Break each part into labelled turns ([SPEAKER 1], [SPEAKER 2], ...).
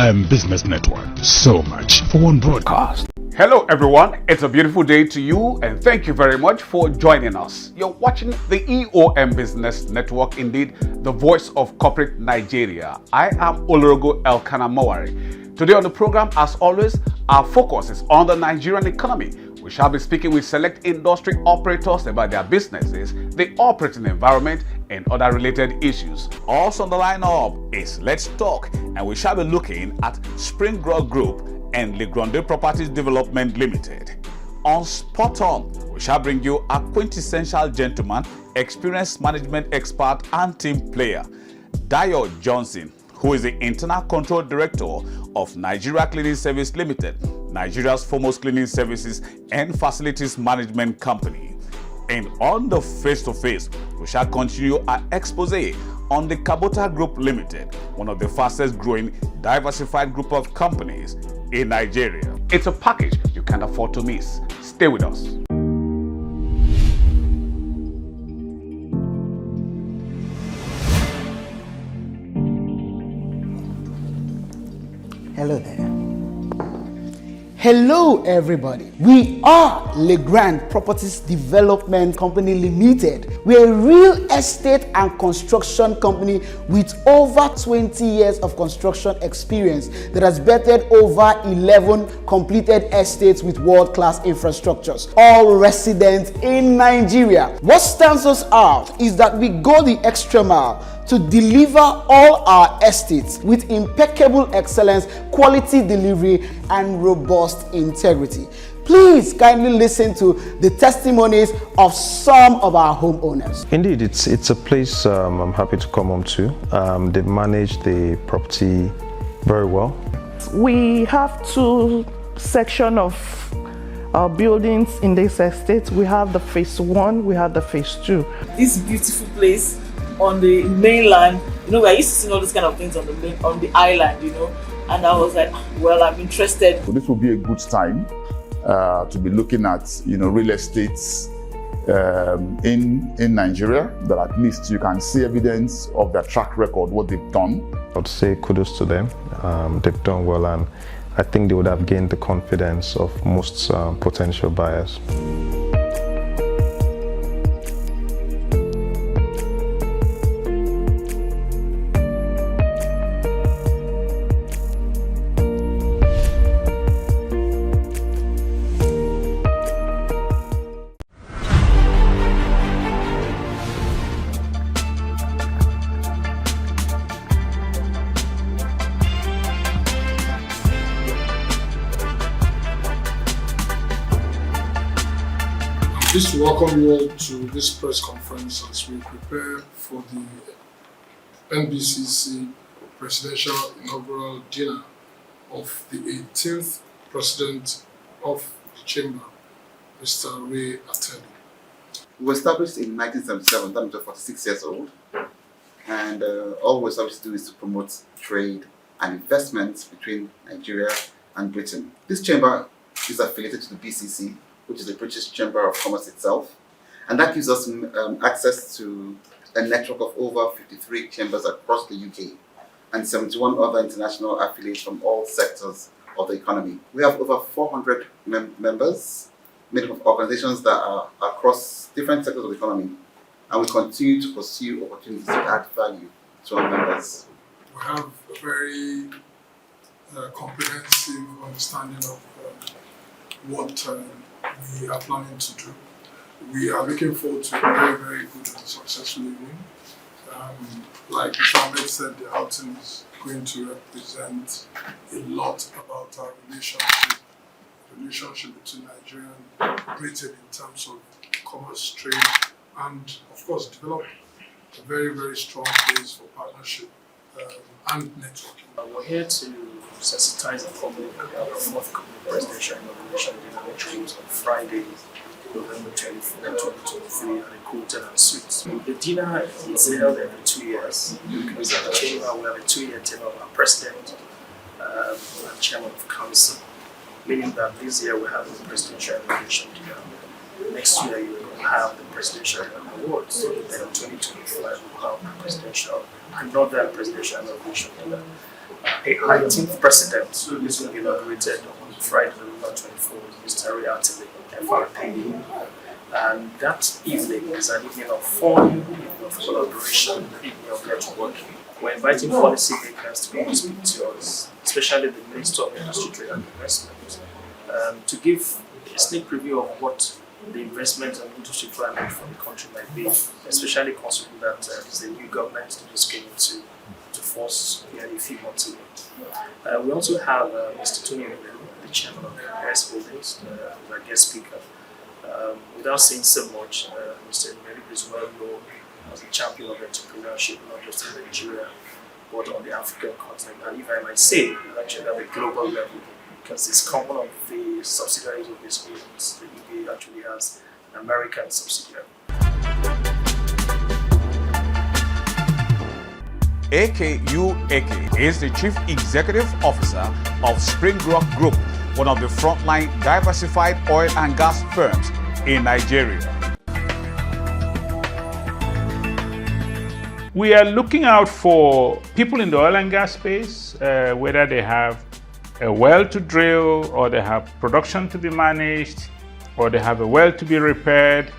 [SPEAKER 1] EOM Business Network. So much for one broadcast.
[SPEAKER 2] Hello everyone, it's a beautiful day to you and thank you very much for joining us. You're watching the EOM Business Network, indeed the voice of corporate Nigeria. I am Olorogo Elkanah Mowari. Today on the program, as always, our focus is on the Nigerian economy. We shall be speaking with select industry operators about their businesses, the operating environment, and other related issues. Also on the lineup is Let's Talk, and we shall be looking at Grande Group and the Grande Properties Development Limited. On Spot On, we shall bring you a quintessential gentleman, experienced management expert and team player, Dayo Johnson, who is the Internal Control Director of Nigeria Cleaning Service Limited, Nigeria's foremost cleaning services and facilities management company. And on the face-to-face, we shall continue our expose on the Kabota Group Limited, one of the fastest growing diversified group of companies in Nigeria. It's a package you can't afford to miss. Stay with us.
[SPEAKER 3] Hello there. Hello everybody. We are Grande Properties Development Company Limited. We're a real estate and construction company with over 20 years of construction experience that has bettered over 11 completed estates with world-class infrastructures, all resident in Nigeria. What stands us out is that we go the extra mile to deliver all our estates with impeccable excellence, quality delivery, and robust integrity. Please kindly listen to the testimonies of some of our homeowners.
[SPEAKER 4] Indeed, it's a place I'm happy to come home to. They manage the property very well.
[SPEAKER 5] We have two sections of our buildings in this estate. We have the phase 1, we have the phase 2.
[SPEAKER 6] This beautiful place on the mainland, I used to see all these kind of things on the island, and I was like, well, I'm interested.
[SPEAKER 7] So this will be a good time to be looking at, real estates in Nigeria, that at least you can see evidence of their track record, what they've done.
[SPEAKER 4] I would say kudos to them. They've done well, and I think they would have gained the confidence of most potential buyers.
[SPEAKER 8] Pleased to welcome you all to this press conference as we prepare for the NBCC Presidential Inaugural Dinner of the 18th President of the Chamber, Mr. Ray Ateli.
[SPEAKER 9] We were established in 1977, that means we're 46 years old, and all we're established to do is to promote trade and investments between Nigeria and Britain. This chamber is affiliated to the BCC, which is the British Chamber of Commerce itself. And that gives us access to a network of over 53 chambers across the UK and 71 other international affiliates from all sectors of the economy. We have over 400 members, made up of organizations that are across different sectors of the economy. And we continue to pursue opportunities to add value to our members.
[SPEAKER 8] We have a very comprehensive understanding of what we are planning to do. We are looking forward to a very, very good and successful evening. Like Mr. Ahmed said, the outing is going to represent a lot about our relationship between Nigeria and Britain in terms of commerce, trade, and of course develop a very, very strong base for partnership and networking.
[SPEAKER 10] We're here to sensitize the public about the forthcoming presidential inauguration dinner, which comes on Friday, November 24, 2023 at the Hilton and Suites. The dinner is held every 2 years because at the chamber we have a 2-year tenure of our president and chairman of council, meaning that this year we have the presidential inauguration dinner. Next year you will have the presidential inauguration awards. So then in 2025, we'll have another presidential inauguration dinner. A 19th president is going to be inaugurated on Friday, November 24th, Mr. Riatili, FRP. And that evening is an evening of fun, evening of collaboration, evening of networking. We're inviting policymakers to come and speak to us, especially the Minister of Industry, Trade and Investment, to give a sneak preview of what the investment and industry climate for the country might be, especially considering that there's a new government that just came into force nearly a few months ago. We also have Mr. Tony Emelu, the chairman of S Holdings, as our guest speaker. Without saying so much, Mr. Emelu is well known as a champion of entrepreneurship, not just in Nigeria, but on the African continent. And if I might say, actually at a global level, because it's common of the subsidiaries of this holdings, the UK actually has an American subsidiary.
[SPEAKER 2] AKU is the Chief Executive Officer of Springrock Group, one of the frontline diversified oil and gas firms in Nigeria.
[SPEAKER 11] We are looking out for people in the oil and gas space, whether they have a well to drill, or they have production to be managed, or they have a well to be repaired,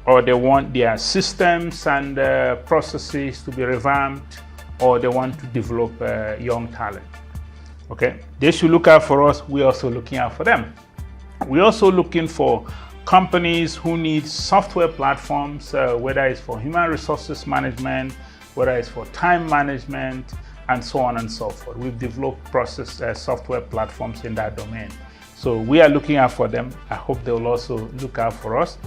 [SPEAKER 11] or they want their systems and processes to be revamped, or they want to develop young talent. Okay, they should look out for us. We're also looking out for them. We're also looking for companies who need software platforms, whether it's for human resources management, whether it's for time management, and so on and so forth. We've developed software platforms in that domain. So we are looking out for them. I hope they will also look out for us.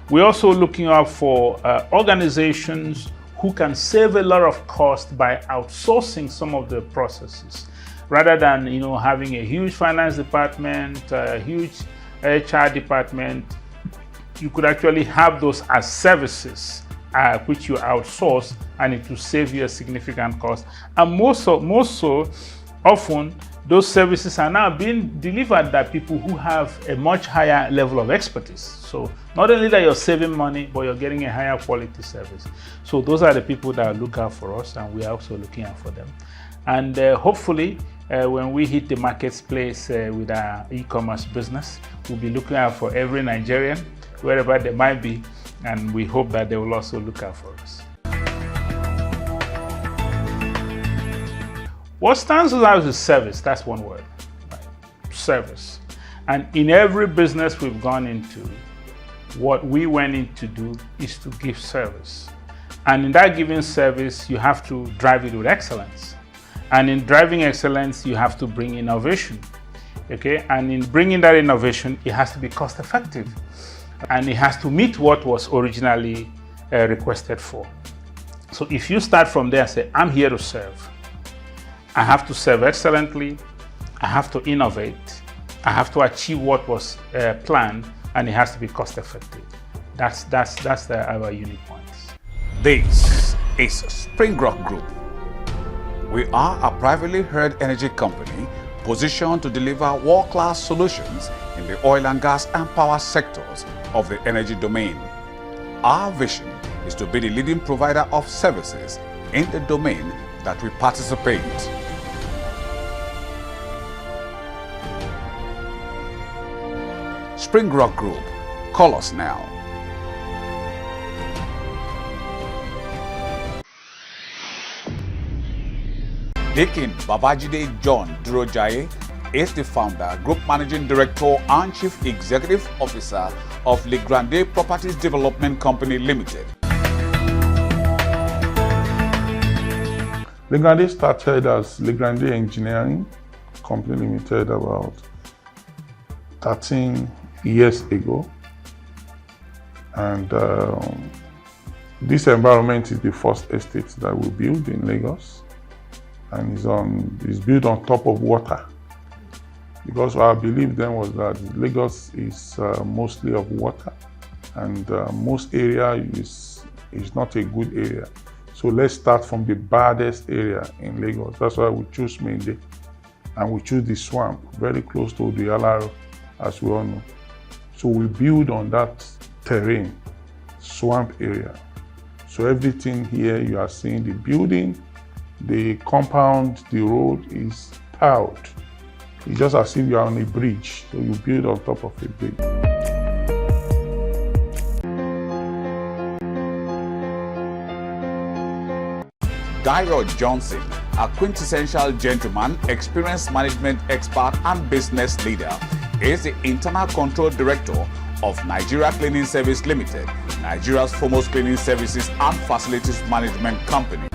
[SPEAKER 11] We're also looking out for organizations who can save a lot of cost by outsourcing some of the processes. Rather than having a huge finance department, a huge HR department, you could actually have those as services which you outsource, and it will save you a significant cost. And most so often, those services are now being delivered by people who have a much higher level of expertise. So not only that you're saving money, but you're getting a higher quality service. So those are the people that look out for us, and we are also looking out for them. And hopefully, when we hit the marketplace with our e-commerce business, we'll be looking out for every Nigerian, wherever they might be, and we hope that they will also look out for us. What stands out is service. That's one word, right? Service. And in every business we've gone into, what we went in to do is to give service. And in that giving service, you have to drive it with excellence. And in driving excellence, you have to bring innovation. Okay? And in bringing that innovation, it has to be cost effective. And it has to meet what was originally requested for. So if you start from there and say, I'm here to serve, I have to serve excellently, I have to innovate, I have to achieve what was planned, and it has to be cost effective. That's our unique points.
[SPEAKER 2] This is Springrock Group. We are a privately held energy company positioned to deliver world-class solutions in the oil and gas and power sectors of the energy domain. Our vision is to be the leading provider of services in the domain that we participate. Springrock Group. Call us now. Deacon Babajide John Durojaye is the founder, Group Managing Director and Chief Executive Officer of Grande Properties Development Company Limited.
[SPEAKER 12] Grande started as Grande Engineering Company Limited about 13 years ago, and this environment is the first estate that we built in Lagos, and is built on top of water, because our belief then was that Lagos is mostly of water, and most area is not a good area. So let's start from the baddest area in Lagos. That's why we choose Mende, and we choose the swamp very close to the Alaro, as we all know. So we build on that terrain, swamp area, So everything here you are seeing, the building, the compound, the road is tiled. It's just as if you are on a bridge. So you build on top of a bridge.
[SPEAKER 2] Dio Johnson, a quintessential gentleman, experienced management expert and business leader, is the Internal Control Director of Nigeria Cleaning Service Limited, Nigeria's foremost cleaning services and facilities management company.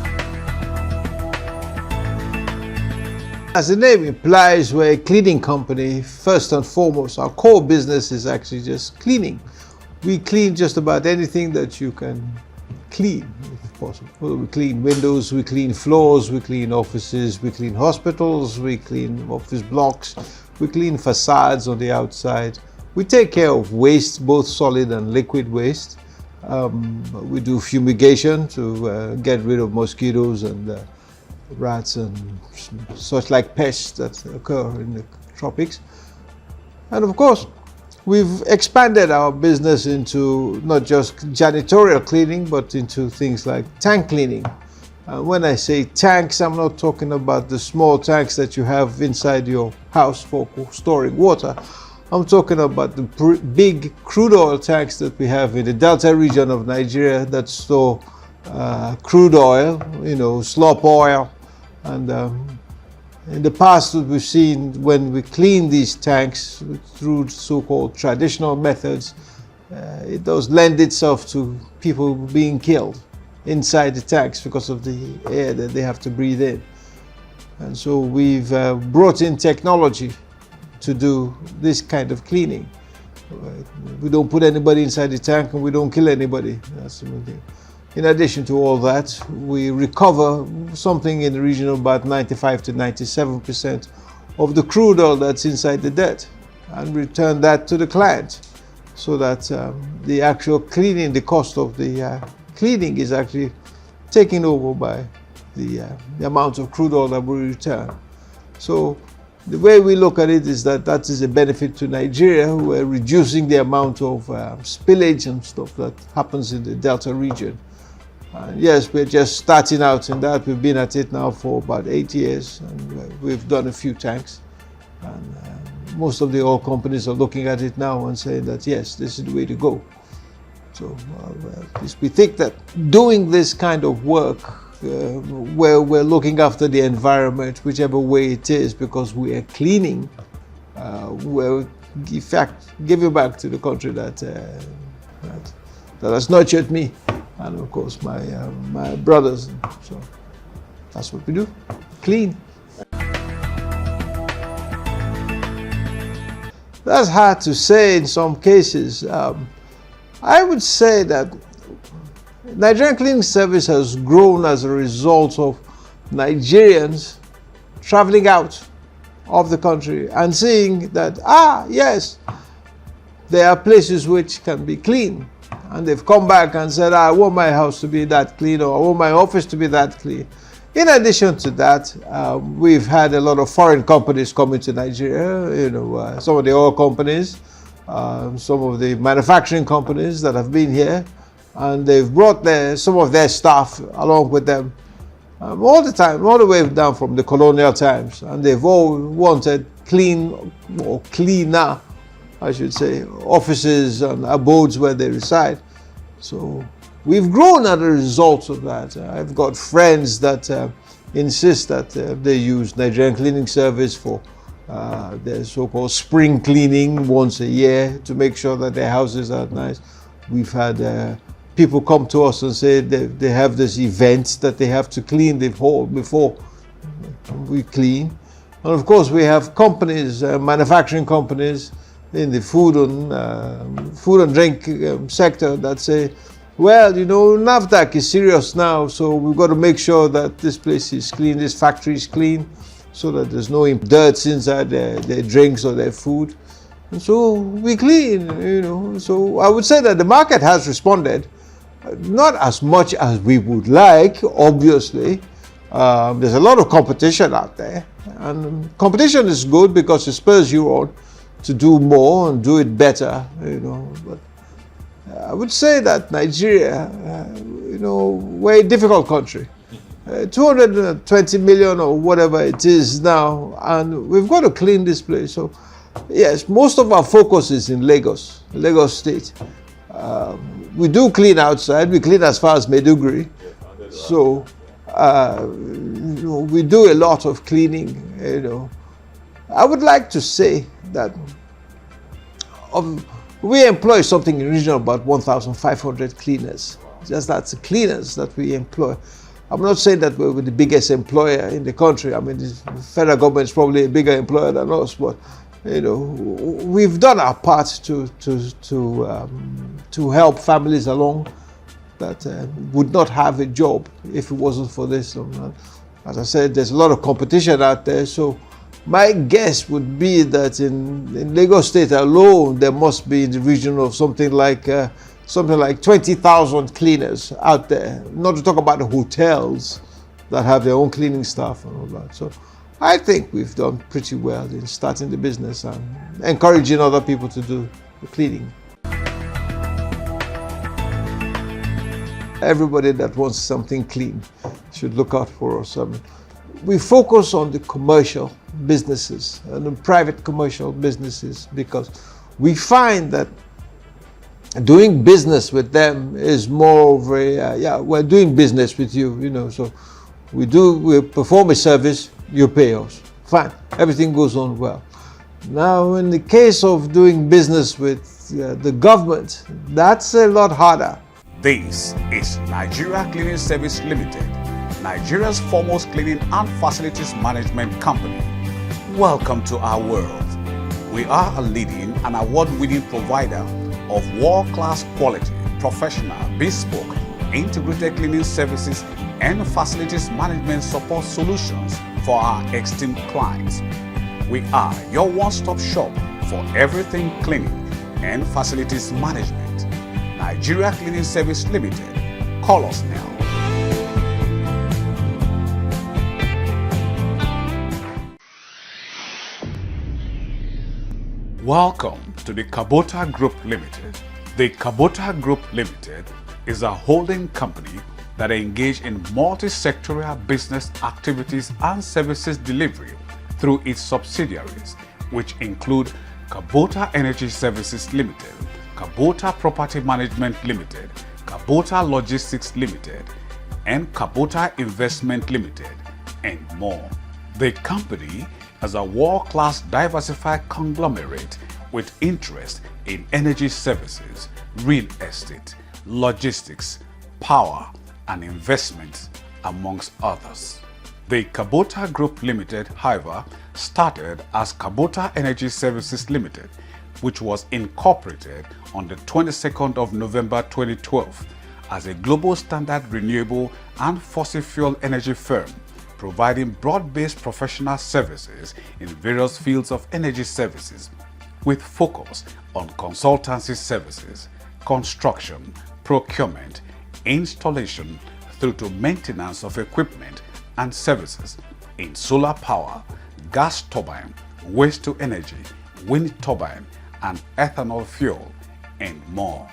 [SPEAKER 13] As the name implies, we're a cleaning company first and foremost. Our core business is actually just cleaning. We clean just about anything that you can clean, if possible. We clean windows, we clean floors, we clean offices, we clean hospitals, we clean office blocks, we clean facades on the outside. We take care of waste, both solid and liquid waste. We do fumigation to get rid of mosquitoes and rats and such like pests that occur in the tropics. And of course, we've expanded our business into not just janitorial cleaning, but into things like tank cleaning. When I say tanks, I'm not talking about the small tanks that you have inside your house for storing water. I'm talking about the big crude oil tanks that we have in the Delta region of Nigeria that store crude oil, slop oil. And in the past, what we've seen when we clean these tanks through so-called traditional methods, it does lend itself to people being killed inside the tanks because of the air that they have to breathe in. And so we've brought in technology to do this kind of cleaning. We don't put anybody inside the tank and we don't kill anybody. That's the thing. In addition to all that, we recover something in the region of about 95 to 97% of the crude oil that's inside the dirt and return that to the client so that the actual cleaning, the cost of the cleaning is actually taken over by the amount of crude oil that we return. So the way we look at it is that that is a benefit to Nigeria. We're reducing the amount of spillage and stuff that happens in the Delta region. Yes, we're just starting out in that. We've been at it now for about 8 years, and we've done a few tanks. And most of the oil companies are looking at it now and saying that, yes, this is the way to go. So we think that doing this kind of work, where we're looking after the environment, whichever way it is, because we are cleaning, we're in fact giving back to the country that has nurtured me. And of course, my brothers. So that's what we do, clean. That's hard to say in some cases. I would say that Nigerian Cleaning Service has grown as a result of Nigerians traveling out of the country and seeing that, yes, there are places which can be clean. And they've come back and said, I want my house to be that clean, or I want my office to be that clean. In addition to that, we've had a lot of foreign companies coming to Nigeria, some of the oil companies, some of the manufacturing companies that have been here, and they've brought some of their staff along with them all the time, all the way down from the colonial times, and they've all wanted clean, or cleaner, I should say, offices and abodes where they reside. So we've grown as a result of that. I've got friends that insist that they use Nigerian Cleaning Service for their so-called spring cleaning once a year to make sure that their houses are nice. We've had people come to us and say they have this event that they have to clean the hall before we clean. And of course we have companies, manufacturing companies, in the food and drink sector that say, well, NAFDAC is serious now, so we've got to make sure that this place is clean, this factory is clean, so that there's no dirt inside their drinks or their food. And so we clean, So I would say that the market has responded, not as much as we would like, obviously. There's a lot of competition out there, and competition is good because it spurs you on to do more and do it better, But I would say that Nigeria, we're a difficult country. 220 million or whatever it is now, and we've got to clean this place. So, yes, most of our focus is in Lagos State. We do clean outside. We clean as far as Maiduguri. So, we do a lot of cleaning. I would like to say that we employ something in the region of about 1,500 cleaners. Just that's the cleaners that we employ. I'm not saying that we're the biggest employer in the country. I mean, the federal government is probably a bigger employer than us, but we've done our part to help families along that would not have a job if it wasn't for this. As I said, there's a lot of competition out there, so my guess would be that in Lagos State alone, there must be in the region of something like 20,000 cleaners out there, not to talk about the hotels that have their own cleaning staff and all that. So I think we've done pretty well in starting the business and encouraging other people to do the cleaning. Everybody that wants something clean should look out for us. We focus on the commercial businesses and the private commercial businesses because we find that doing business with them is more of a, we're doing business with you, so we perform a service, you pay us. Fine, everything goes on well. Now, in the case of doing business with the government, that's a lot harder.
[SPEAKER 2] This is Nigeria Cleaning Service Limited, Nigeria's foremost cleaning and facilities management company. Welcome to our world. We are a leading and award-winning provider of world-class quality, professional, bespoke, integrated cleaning services and facilities management support solutions for our esteemed clients. We are your one-stop shop for everything cleaning and facilities management. Nigeria Cleaning Service Limited. Call us now. Welcome to the Kabota Group Limited. The Kabota Group Limited is a holding company that engage in multi-sectorial business activities and services delivery through its subsidiaries, which include Kabota Energy Services Limited, Kabota Property Management Limited, Kabota Logistics Limited, and Kabota Investment Limited, and more. The company is a world-class diversified conglomerate with interest in energy services, real estate, logistics, power, and investments, amongst others. The Kabota Group Limited, however, started as Kabota Energy Services Limited, which was incorporated on the 22nd of November 2012 as a global standard renewable and fossil fuel energy firm, providing broad-based professional services in various fields of energy services, with focus on consultancy services, construction, procurement, installation, through to maintenance of equipment and services in solar power, gas turbine, waste to energy, wind turbine, and ethanol fuel, and more.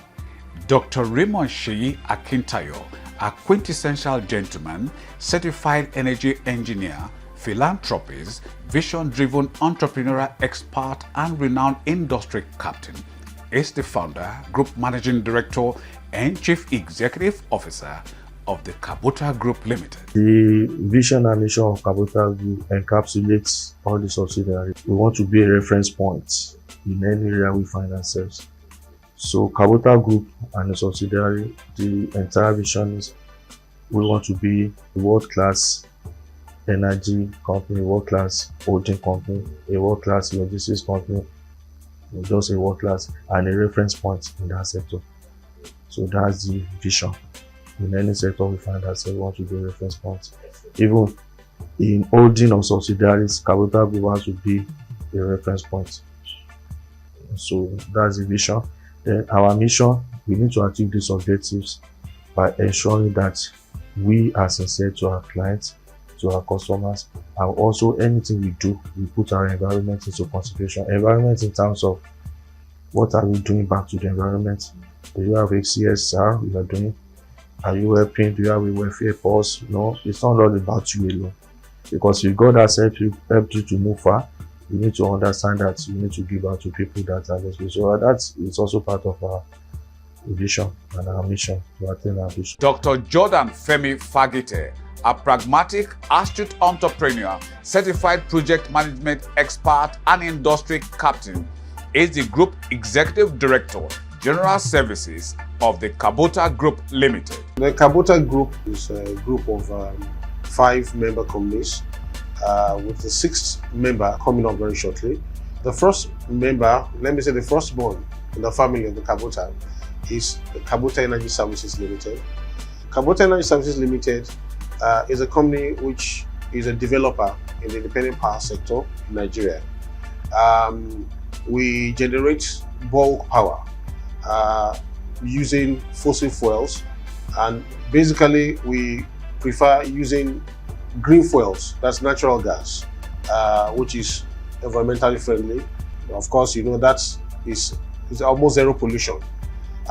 [SPEAKER 2] Dr. Raymond Sheyi Akintayo, a quintessential gentleman, certified energy engineer, philanthropist, vision-driven entrepreneurial expert, and renowned industry captain, is the founder, group managing director, and chief executive officer of the Kabota Group Limited.
[SPEAKER 14] The vision and mission of Kabota Group encapsulates all the subsidiaries. We want to be a reference point in any area we find ourselves. So Kabota Group and the subsidiary, the entire vision is we want to be a world-class energy company, a world-class holding company, a world-class logistics company, just a world-class and a reference point in that sector. So that's the vision. In any sector we find ourselves, we want to be a reference point. Even in holding of subsidiaries, Kabota Group has to be a reference point. So that's the vision. Then our mission, we need to achieve these objectives by ensuring that we are sincere to our clients, to our customers, and also anything we do, we put our environment into consideration. Environment in terms of what are we doing back to the environment, Do you have a CSR you are doing? Are you helping? Do you have a welfare pulse? No, it's not all about you alone. Because if God has helped you to move far, you need to understand that you need to give out to people that are less. So that is also part of our vision and our mission to attain our vision.
[SPEAKER 2] Dr. Jordan Femi Fagite, a pragmatic, astute entrepreneur, certified project management expert and industry captain, is the Group Executive Director, General Services of the Kabota Group Limited.
[SPEAKER 15] The Kabota Group is a group of 5 member companies with the 6th member coming up very shortly. The first member, let me say the firstborn in the family of the Kabota, is the Kabota Energy Services Limited. Kabota Energy Services Limited is a company which is a developer in the independent power sector in Nigeria. We generate bulk power using fossil fuels, and basically we prefer using green fuels, that's natural gas, which is environmentally friendly. Of course, you know that is almost zero pollution,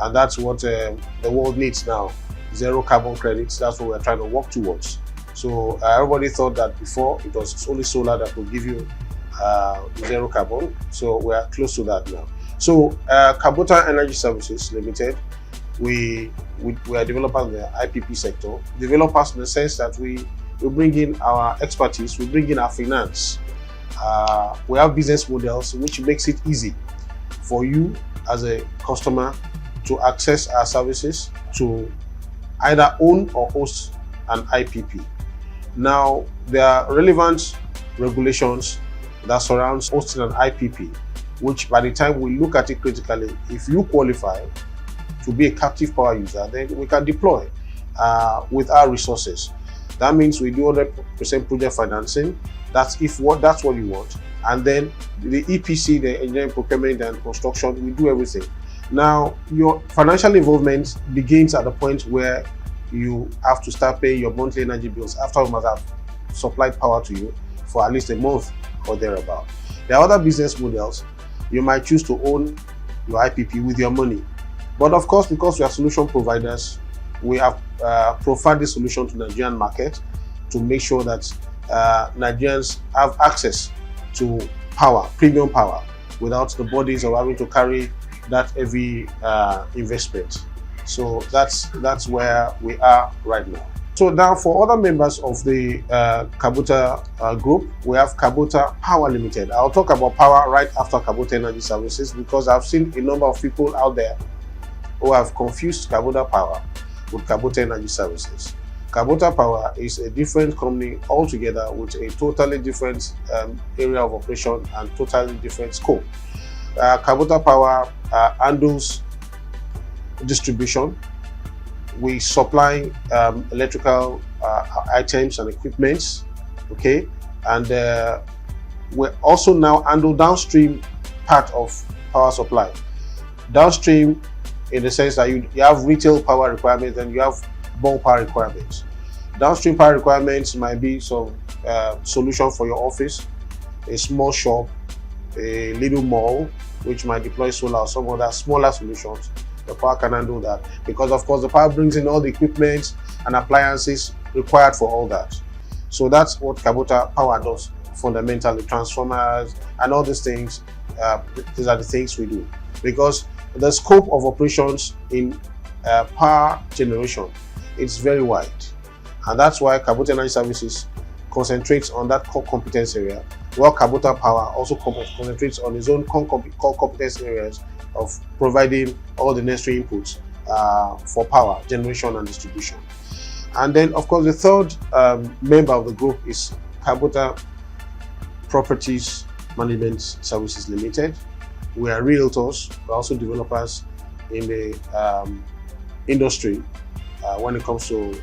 [SPEAKER 15] and that's what the world needs now. Zero carbon credits, that's what we're trying to work towards. So everybody thought that before it was only solar that would give you zero carbon, so we're close to that now. So Kabota Energy Services Limited, we are developers in the IPP sector. Developers in the sense that we bring in our expertise, we bring in our finance. We have business models which makes it easy for you as a customer to access our services, to either own or host an IPP. Now, there are relevant regulations that surrounds hosting an IPP, which by the time we look at it critically, if you qualify to be a captive power user, then we can deploy with our resources. That means we do 100% project financing. That's what you want. And then the EPC, the engineering, procurement and construction, we do everything. Now, your financial involvement begins at the point where you have to start paying your monthly energy bills after we must have supplied power to you for at least a month or thereabout. There are other business models. You might choose to own your IPP with your money. But of course, because we are solution providers, we have provided the solution to the Nigerian market to make sure that Nigerians have access to power, premium power, without the burdens of having to carry that heavy investment. So that's where we are right now. So now for other members of the Kabota Group, we have Kabota Power Limited. I'll talk about power right after Kabota Energy Services because I've seen a number of people out there who have confused Kabota Power with Kabota Energy Services. Kabota Power is a different company altogether with a totally different area of operation and totally different scope. Kabota Power handles distribution. We supply electrical items and equipments, okay, and we also now handle downstream part of power supply. Downstream in the sense that you have retail power requirements and you have bulk power requirements. Downstream power requirements might be some solution for your office, a small shop, a little mall, which might deploy solar or some other smaller solutions. The power can handle that because, of course, the power brings in all the equipment and appliances required for all that. So that's what Kabota Power does fundamentally, transformers and all these things. These are the things we do because the scope of operations in power generation is very wide, and that's why Kabota Energy Services concentrates on that core competence area, while Kabota Power also concentrates on its own core competence areas of providing all the necessary inputs for power generation and distribution. And then, of course, the third member of the group is Kabota Properties Management Services Limited. We are realtors, we're also developers in the industry when it comes to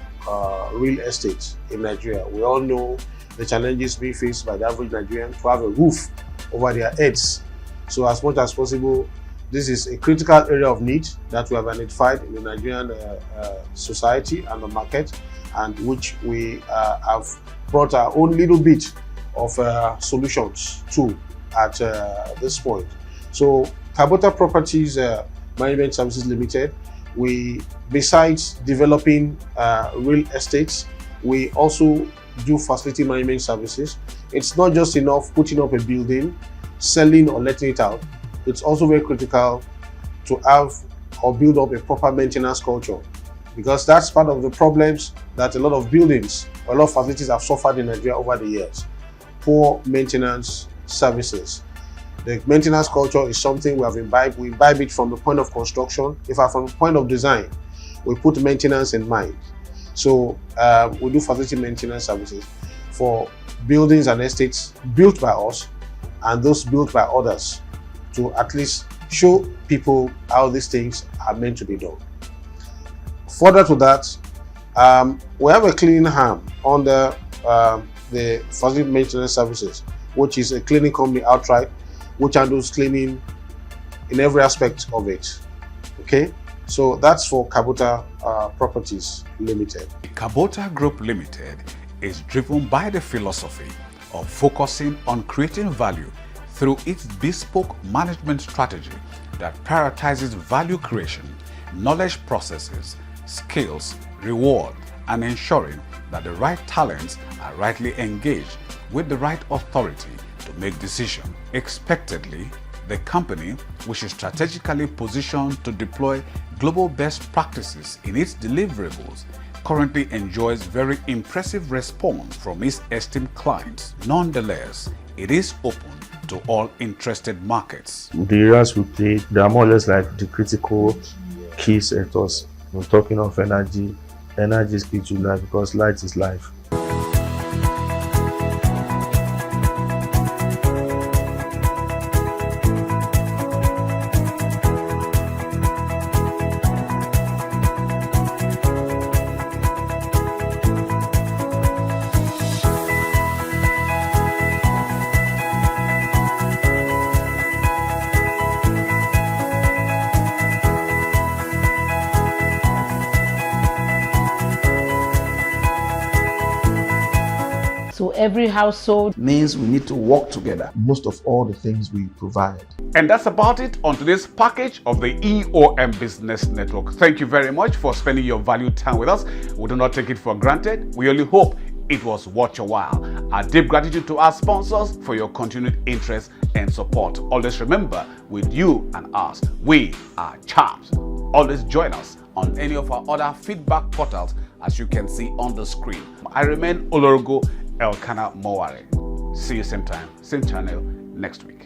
[SPEAKER 15] real estate in Nigeria. We all know the challenges being faced by the average Nigerian to have a roof over their heads. So as much as possible, this is a critical area of need that we have identified in the Nigerian society and the market, and which we have brought our own little bit of solutions to at this point. So Kabota Properties Management Services Limited, we, besides developing real estates, we also do facility management services. It's not just enough putting up a building, selling or letting it out. It's also very critical to have or build up a proper maintenance culture, because that's part of the problems that a lot of buildings or a lot of facilities have suffered in Nigeria over the years. Poor maintenance services. The maintenance culture is something we have imbibed. We imbibe it from the point of construction. In fact, from the point of design, we put maintenance in mind. So we do facility maintenance services for buildings and estates built by us and those built by others, to at least show people how these things are meant to be done. Further to that, we have a cleaning arm under the facility maintenance services, which is a cleaning company outright, which handles cleaning in every aspect of it. Okay, so that's for Kabota Properties Limited.
[SPEAKER 2] Kabota Group Limited is driven by the philosophy of focusing on creating value through its bespoke management strategy that prioritizes value creation, knowledge processes, skills, reward, and ensuring that the right talents are rightly engaged with the right authority to make decisions. Expectedly, the company, which is strategically positioned to deploy global best practices in its deliverables, currently enjoys very impressive response from its esteemed clients. Nonetheless, it is open to all interested markets.
[SPEAKER 14] The areas we play, they are more or less like the critical key sectors. We're talking of energy. Energy is key to life because light is life.
[SPEAKER 3] So every household means we need to work together. Most of all the things we provide.
[SPEAKER 2] And that's about it on today's package of the EOM Business Network. Thank you very much for spending your valued time with us. We do not take it for granted. We only hope it was worth your while. Our deep gratitude to our sponsors for your continued interest and support. Always remember, with you and us, we are chaps. Always join us on any of our other feedback portals, as you can see on the screen. I remain Olorogo Elkanah Moware. See you same time, same channel next week.